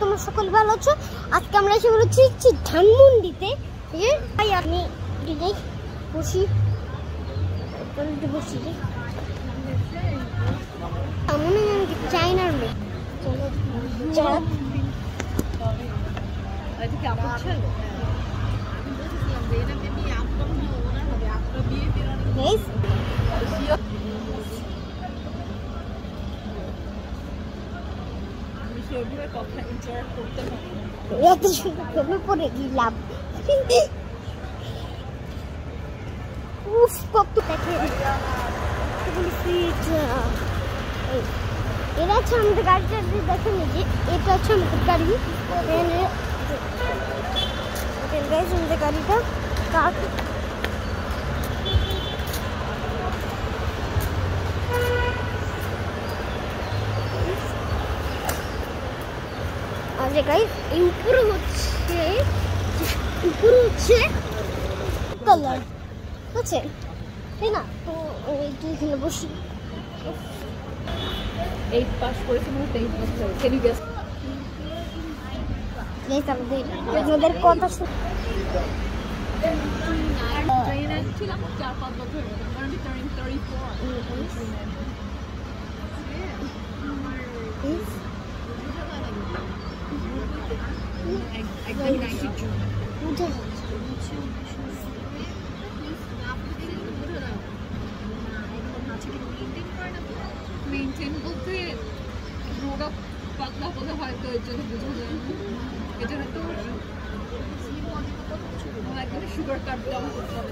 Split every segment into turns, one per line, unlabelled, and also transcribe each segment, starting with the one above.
তোমরা সকল ভালো আছো? আজকে আমরা এসে বলেছি ধানমন্ডিতে। ঠিক আছে ভাই, আপনি বসি বসি মনে হয় চাইনার মেয়ে। চলো এত সুন্দর প্রেমে পড়ে গেলাম। কত দেখে এরা হচ্ছে আমাদের গাড়িটা দেখেন, যে এটা হচ্ছে আমাদের গাড়ি। আমাদের গাড়িটা এই উপরে হচ্ছে কালার আছে, তাই না? তো এখানে বসি।
এই পাস করেছি মানে 23 বছর। Can you guess?
আমাদের কথা
ট্রেনে ছিলাম 4-5 বছর। I'm turning 34. Exactly 92. মেইনটেইন বলতে রোগা পাতলা কথা হয়তো এর জন্য বোঝা যায় না। এটা হয়তো একদম সুগার কাট ডাউন করতে হবে।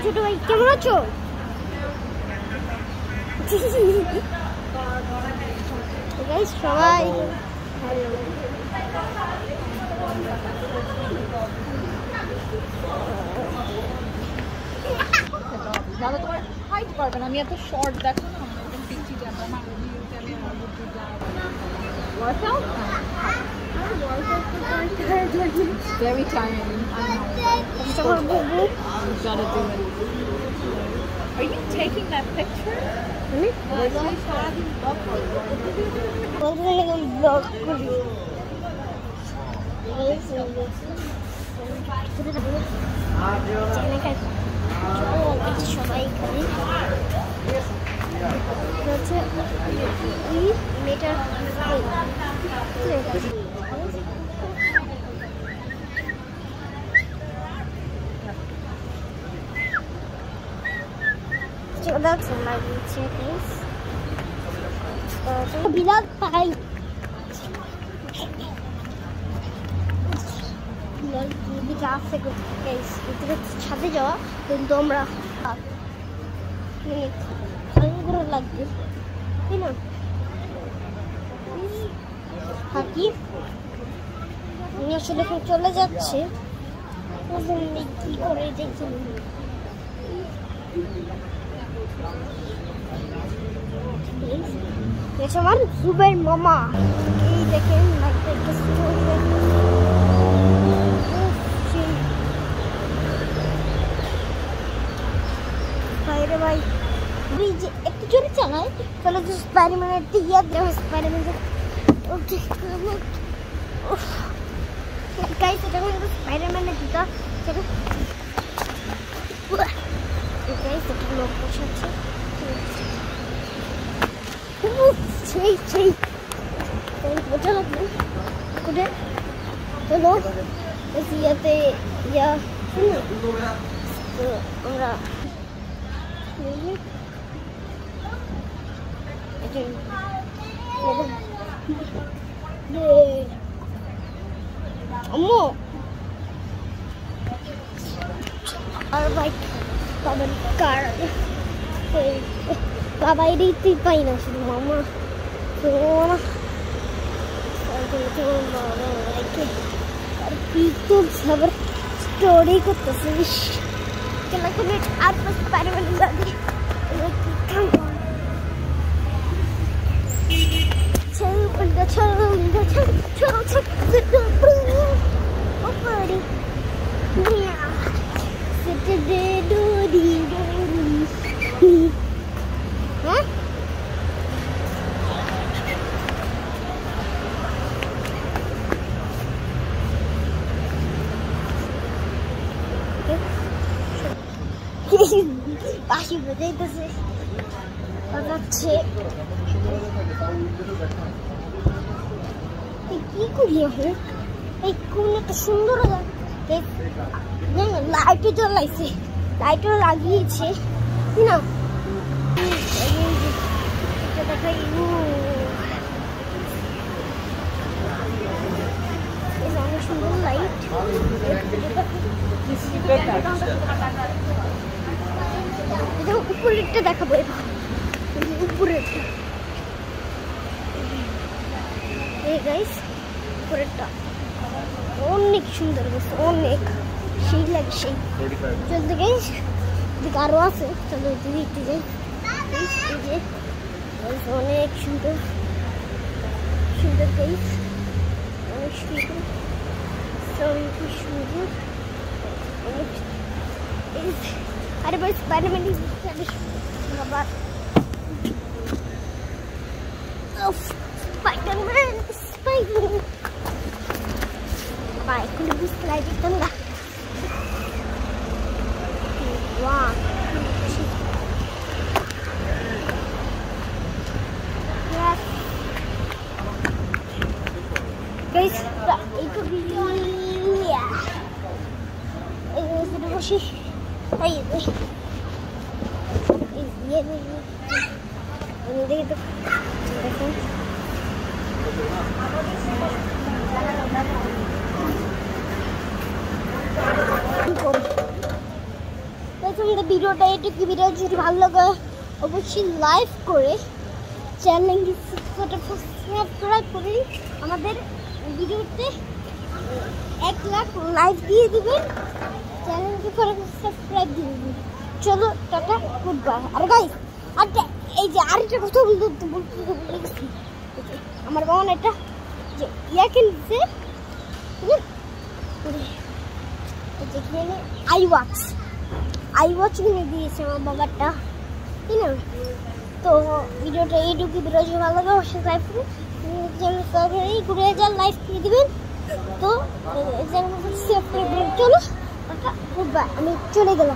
ছোট ভাই কেমন আছো? সবাই
দাদা তোমার হাইট পারবে না, আমি এত শর্ট দেখো না, একদম পিচ্ছি যাবো। আমার very tiring. I know. You gotta do it. Are you taking that picture?
সবাই মেয়েটার বিরাট পাই ছাদে যাওয়া, কিন্তু আমরা লাগবে, তাই না? থাকি আমি আসলে এখন চলে যাচ্ছে, কি করে দেখি। আমার জুবের মামা, এই দেখেন বাইরে ভাই একটু জোরে চালায়, তাহলে তো স্পাইডারম্যানের দিকে দেওয়া স্পাইডারম্যানের গাইস, এটা কিন্তু স্পাইডারম্যানের দিকে গাইস, একটা লোক বসে আছে। সেই বোঝা লাগবে করে চলো ইয়াতে ইয়া তো আমরা আম্মু আর বাইক পাবেন কার বাবা এটাই পাই না, শুধু মামা স্টোরি করতেছে। আর পারবেন Huh? বাঁশি বাজাইতেছে বাজাচ্ছে কি করি এখন এই কোন একটা সুন্দর লাইটও জ্বলাইছে লাইটও লাগিয়েছে না দেখাই অনেক সুন্দর লাইট উপরেরটা দেখাবো উপরেরটা এই গাইস উপরেরটা অনেক সুন্দর গেছে অনেক সেই লাগে সেই চলতে গাইস দিকে আরো আছে চলো দেখতে যাই এই যে অনেক সুন্দর সুন্দর গাইস অনেক সুন্দর অনেক সুন্দর অনেক আরে ভাই স্পাইডারম্যান আবার স্পাইডারম্যান স্পাইডারম্যান ভাই কোন বুঝতে লাগে তোমরা wow guys itu video ya ini sudah masih ayo ini gitu ভিডিওটা এটুকু ভিডিও যদি ভালো লাগে অবশ্যই লাইক করে চ্যানেলটি সাবস্ক্রাইব করে আমাদের ভিডিওতে 1 লাখ লাইক দিয়ে দিবেন চ্যানেলটি সাবস্ক্রাইব দিয়ে দিবেন চলো টাটা গুড বাই আর গাইস আর এই যে আরেকটা কথা বলতে ভুলে গেছি আমার বাবা এটা যে ইয়া কিনছে যেখানে আই ওয়াচ কিনে দিয়েছে আমার বাবাটা তাই না তো ভিডিওটা এইটুকু ভিডিও যদি ভালো লাগে অবশ্যই লাইক করুন চ্যানেল ঘুরে যান লাইক দিয়ে দিবেন তো চ্যানেল সাবস্ক্রাইব করে চলো গুড বাই আমি চলে গেলাম